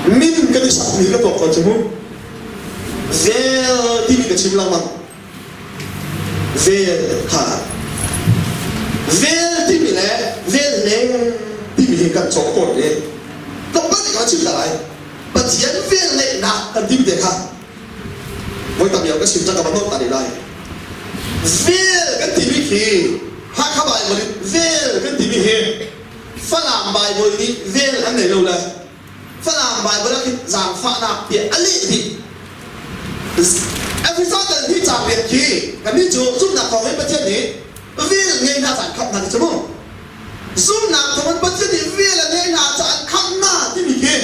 min cái sắc ni cái tổ con chứ không về thì mình cái chim lăng măng về thả về thì mình lẽ về lẽ thì mình cần chỗ cột đấy không có gì có chim lại bật chiến về lẽ nặng cần tim để khá với tập nhiều cái chim ra các bạn nốt tại đây về cái thì mình khi hai các bài mới về cái thì mình khi phát làm bài mới đi về anh này đâu là phát làm bài mới là cái giảm phát nạp tiền anh ấy thì episodeที่จากเรียนคีกันนี่จูซุ่มหนักของให้ประเทศนี้วิ่งเงินหน้าจานขับหนักใช่ไหมซุ่มหนักของประเทศนี้วิ่งเงินหน้าจานขับหน้าที่มีคี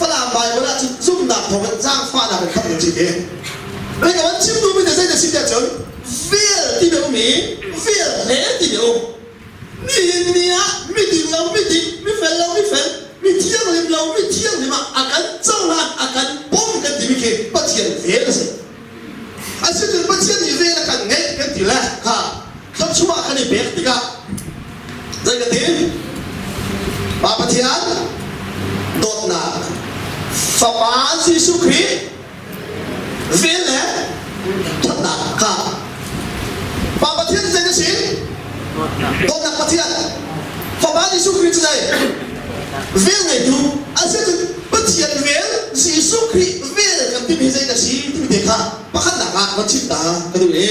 ฝรั่งใบเวลาซุ่มหนักของจ้างฟ้าหนักเป็นขับหนึ่งจีคีแล้วก็วันชิมดูไม่ได้ใช่แต่ชิมแต่จนวิ่งที่เดียวมีวิ่งเละที่เดียวนี่เนี่ยไม่ดีเราไม่ดีไม่แฟนเราไม่แฟนไม่เที่ยงเลยเราไม่เที่ยงเลยมาอาการเจ้าละอาการป้องกันที่มีคีประเทศเวลสิอาชีพเป็นประเทศนี้เวลากันไงกันทีละค่ะเขาช่วยกันในเบรกติกะใจกันทีปาปะเทียนโดดหนาสปาซิสุขีเวลาโดดหนาค่ะปาปะเทียนใจกันสิโดดหนาปะเทียนสปาซิสุขีใจเวลไงดูอาชีพเป็นประเทศเวลซิสุขีเวลกันที่มีใจกันสิที่มีเด็กค่ะมาขันหนักมาชิดตากันดูนี่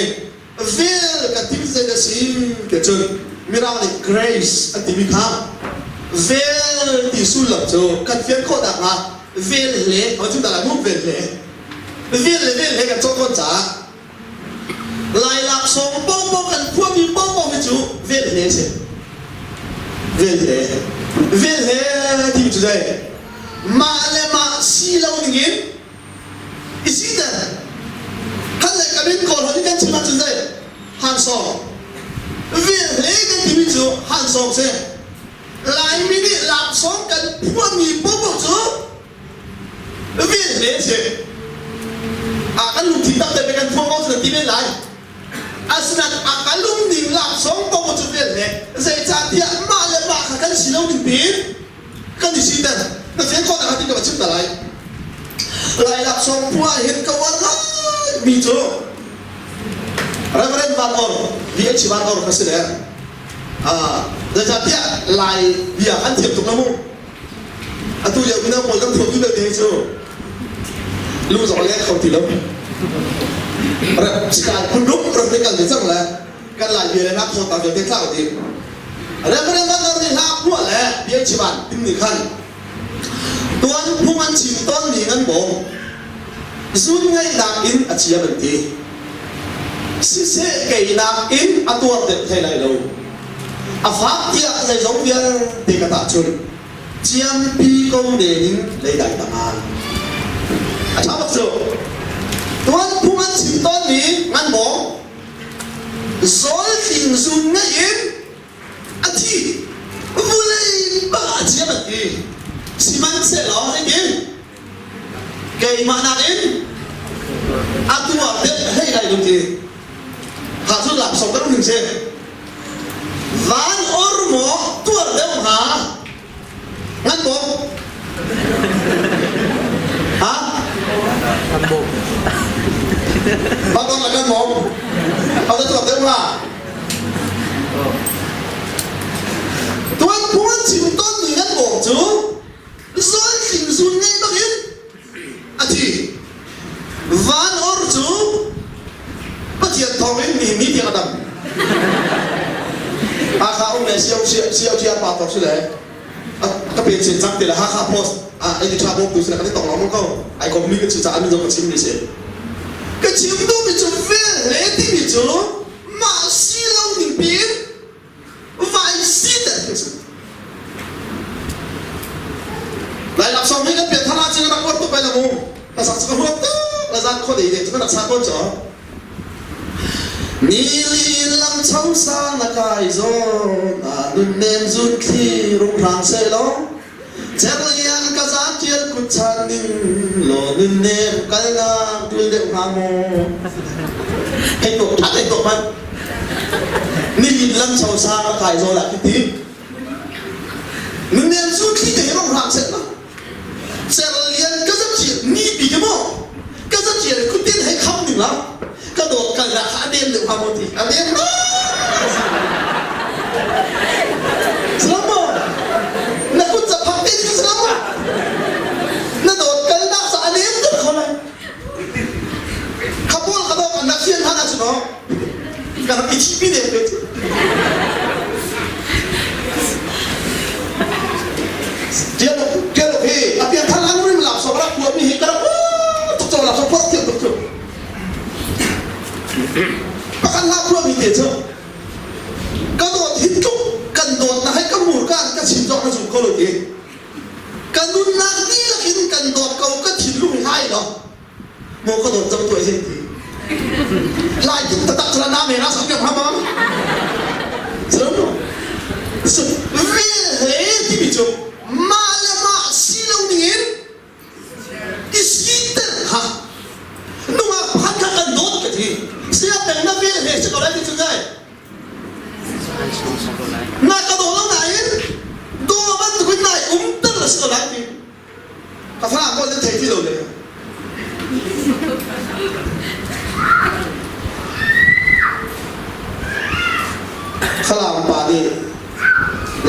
เวลกันที่มีใจกันสิเกิดจนมีเราใน grace อันที่มีค่าเวลที่สุดหลับโจกันเฟียนโคตรมาเวลเล่เอาจุดอะไรมุ่งเวลเล่กันโจคนจ๋าลายหลักสองป้องกันพวกมีป้องไปจูเวลเล่เสเวลเล่ที่จุดไหนมาเลยมาสีเราหนึ่งอีสิเดฮันเลยกับบินก่อนที่กันชิมาจุดไหนฮันซองเวียนเล่กันที่มีจูฮันซองเซ่ลายมินิหลับสองกันพวกมีปุ๊บจูเวียนเล่เซ่อาการลุงทิ้งตั้งแต่เป็นกันพวกเขาสุดที่ไม่ไรอาสนะอาการลุงหนิงหลับสองปุ๊บจูเวียนเล่เซ่จ่าที่มาเลยมาขัดกันสีเราหนึ่งปีกันที่สิเดแต่เสียงคนนะครับที่จะมาชิมอะไรลายหลับสองพวกเห็นกันว่ามีจูReverend Van Or, dia Van Or kasih dia. Jadi lai dia kan tiap tu namu. Atu dia guna boleh kan foto dia tu. Lu soalnya kau tidak. Sekarang penduk perhatikan dia sama lah. Kan lai dia nak foto dia tak tahu dia. Reverend Van Or ni nak buat lah dia Van ini kan. Tuan puan cinta ni kan bom. Sungai dakin acia berarti. Sẽ kể nạp in à tuột được thầy này đâu à pháp kia dạy giống viên thì cả tạ chun chiêm pi công để những lấy đại tạm an à cháu bắt đầu tuan phung ăn chim tuan ní ngăn bóng rồi phình dùng ngay in à thì vui lên bà chiêm là gì xi măng sẽ ló đấy nhỉ kể mà nạp in à tuột được thầy này đâu gìหาสุดหลับสองก็ต้องหนึ่งเช่นร้านออร์หมอตัวเดียวหางั้นบอกฮะบางคนละกันมองเอาแต่ตัวเดียวหาตัวผู้ชิมต้นหนึ่งงั้นบอกจูร้อยสิ่งสุดง่ายต้องเห็นอาทิร้านออร์จูก็เทียนทองนี่มีเทียนดำอาคาองค์เนี่ยเชี่ยวปาตอกสุดเลยก็เป็นสินทรัพย์แต่ละห้าโพสไอ้ที่ชาโบกุศลกันที่ตกน้องมันก็ไอ้คนมีก็ชื่อจ่ามีโดนกับชิมนี่สิก็ชิมดูมีจุดเฟ้เละที่มีจุดมาซีเราหนึ่งปีไวซีเด็ดหลายหลักสองให้กันเปลี่ยนธนาคารนักวัดตัวไปละมูภาษาสกปรกแล้วร้านข้อดีเด็ดจะไม่หนักซาโคจ่อมีลีลำช่องสร้างนักไก่โซนุ่นเนมจุดที่รุ่งรางเซลล์เจ้าเลี้ยงกษัตริย์เจียนกุชันนิโลนุ่นเนมกันงามดุลเดวราโมให้ตกทัดให้ตกมันนี่ลีลำช่องสร้างนักไก่โซแหละคิดทีนุ่นเนมจุดที่จะรุ่งรางเซลล์เจ้า tìm lắm các đồ cần là khá đêm được hoa một thì ăn đêm sớm rồi nó cũng chập học đêm cũng sớm rồi nó đồ cần đáp xã đêm rất khó này không có đồ cần đáp phiên thằng nào chứ nó cần đáp ít biết đêm đấy Kêu thì tapi yang thằng anh làm sao mà buat mình cái đó tục cho làm sao phát triển tục cho bahkan lah buat mình thế chứ cái đó hít chút cần đồ là hay cái mùi cái chim gió nó dùng câu lời gì cần luôn là đi là khiến cần đồ câu cái chim lúc 12 đó một cái đồ trong tuổi gì lại chúng ta đặt ra nam này nó sống được không sớm rồi vì thế thì bị chụp malama silau dingin iskiter ha nunga phaka kan dot ke thi sia tang na ve he se ko lai ti chungai na ka do lo nai do ban tu nai tar la se ko lai ti ka fa ko le thai ti lo le khalam pa ni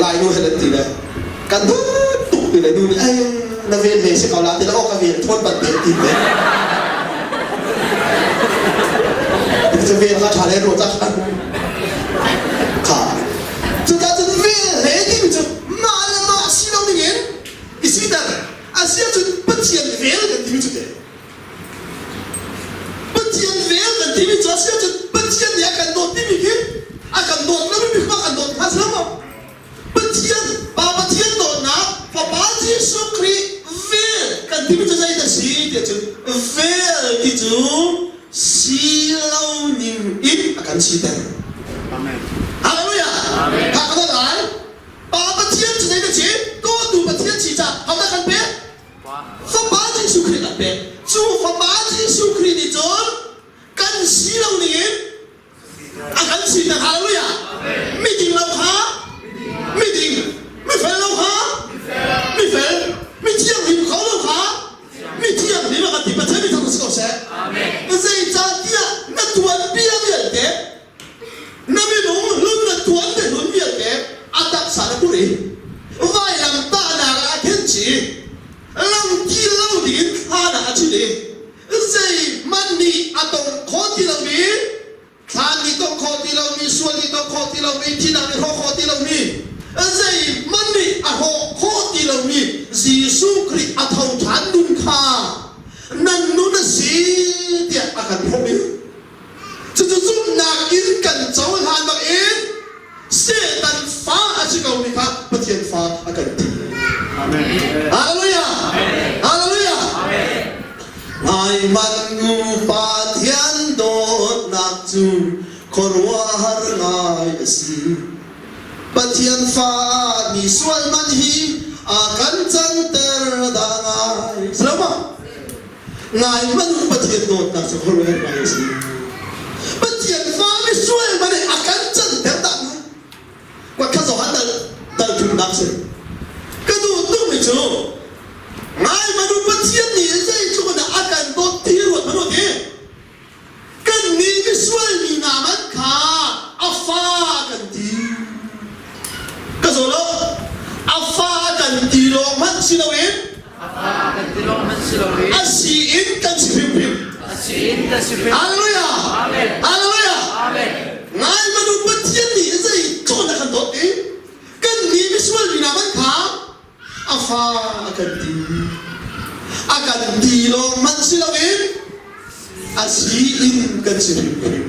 lai nu he ti le kan tu từ này đun ai là viên về sẽ có làm thì nó có cái viên thôn bận tiền tìm đấy cho viên nó trả lời rồi chắc cả chúng ta chúng viên lấy thì mình mà xí đâu đi yên cái xí đó à xí chúng bất tiền về cái gì chúng đấy bất tiền về cái gì mình cho xí chúng bất tiền thì cần đột thì mình kia à cần đột nó mới có cần đột khác lắm không bất tiền bà tiền đột nào Papa Giêsu Christ về cần tìm cho dây là gì thì chúng về thì chúng xí lâu niềm ít cần xí tên Amen Hallelujah Amen các con nói Papa Thiên cho dây là gì có đủ Papa Thiên chỉ ra học ta cần biết Papa Giêsu Christ cần biết chú Papa Giêsu Christ thì chúng cần xí lâu niềm cần xí tên Hallelujah meeting lâu hả meetingไม่phải lâu hảไม่phảiไม่เที่ยงหิมเขาlâu hảไม่เที่ยงหิมกันที่ประเทศไม่ทำสิ่งเสียไม่ใช่จานเดียนักตัวเบี้ยเบี้ยเด็กนั่นไม่รู้รุ่นนักตัวเป็นรุ่นเบี้ยเด็กอาตักสารกุลีว่ายลำตาหนาอาเทนจีลำที่เล่าดินหาหนาจีดีใช่มันนี่อาตงข้อที่เรามีทานนี่ต้องข้อที่เรามีส่วนนี่ต้องข้อที่เรามีที่นั่นนี่ข้อที่เรามีใช่มันนี่อ่ะข้อที่เรามีGiêsu Christอ่ะเท่าฉันดุนค่านั่นนู้นสิเดียอาการพวกนี้จะซุ่มนักอินกันเจ้าทานบักอินเสตันฟ้าอาชิกาวิค่ะประเทศฟ้าอาการดีอาเมนฮาเลลูยาฮาเลลูยาไอ้มันงูปาเทียนโดดนักจูขรวาหร์ง่ายสิปะเทียนฟ้ามีส่วนมันฮีอาการจันเตอร์ดางายสลามะง่ายมันปะเทียนโดดนักจูขรวาหร์ง่ายสิปะเทียนฟ้ามีส่วนมันอาการจันเตอร์ดางายว่าข้าสอนแต่ถึงนักสิก็ดูตู้ไม่จูง่ายมันปะเทียนนี่ใช่ชุดอาการโดดที่รวดมันโดดที่กันนี้มีส่วนมีนามันขาอาฟ้ากันดีก็สรุปอาฟ้ากันดีโลมันสิโลวินอาฟ้ากันดีโลมันสิโลวินอาศีอินกันสิพิมพิมอาศีอินกันสิพิมฮาเลลูยาอาเมนฮาเลลูยาอาเมนง่ายมนุษย์ประเทศนี้จะช่วยนักขันโดดนี้กันนี้มีส่วนมีนามันขาอาฟ้ากันดีอากันดีโลมันสิโลวินอาศีอินกันสิพิมพิม